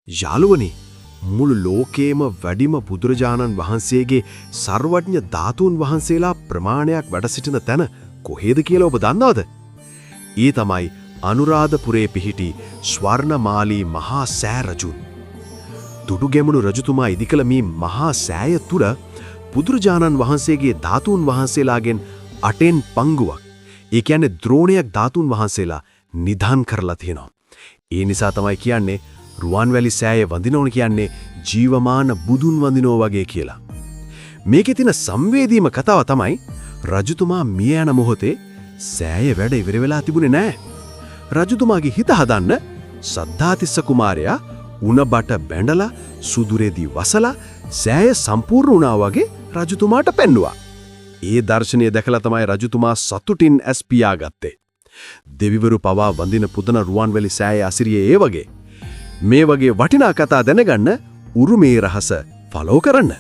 යාළුවනි මුළු ලෝකේම වැඩිම බුදුරජාණන් වහන්සේගේ සර්වඥ ධාතුන් වහන්සේලා ප්‍රමාණයක් වැඩ සිටින තැන කොහෙද කියලා ඔබ දන්නවද? ඒ තමයි අනුරාධපුරයේ පිහිටි ස්වර්ණමාලී මහා සෑ රජුන්. දුටුගැමුණු රජතුමා ඉදිකළ මේ මහා සෑය තුල බුදුරජාණන් වහන්සේගේ ධාතුන් වහන්සේලාගෙන් 8න් පංගුවක්, ඒ කියන්නේ ද්‍රෝණයක් ධාතුන් වහන්සේලා නිධාන් කරලා තියෙනවා. ඒ නිසා තමයි කියන්නේ රුවන්වැලි සෑය වඳිනවන කියන්නේ ජීවමාන බුදුන් වඳිනෝ වගේ කියලා. මේකේ තියෙන සංවේදීම කතාව තමයි රජතුමා මිය යන මොහොතේ සෑය වැඩ ඉවර වෙලා තිබුණේ නැහැ. රජතුමාගේ හිත හදන්න සද්ධාතිස්ස කුමාරයා උණබට බැඳලා සුදුරේදී වසලා සෑය සම්පූර්ණ වුණා වගේ රජතුමාට පෙන්නුවා. ඒ දර්ශනය දැකලා තමයි රජතුමා සතුටින් ඇස් පියාගත්තේ. දෙවිවරු පවා වඳින පුදන රුවන්වැලි සෑය අසිරියේ ඒ වගේ. මේ වගේ වටිනා කතා දැනගන්න උරුමේ රහස ෆලෝ කරන්න.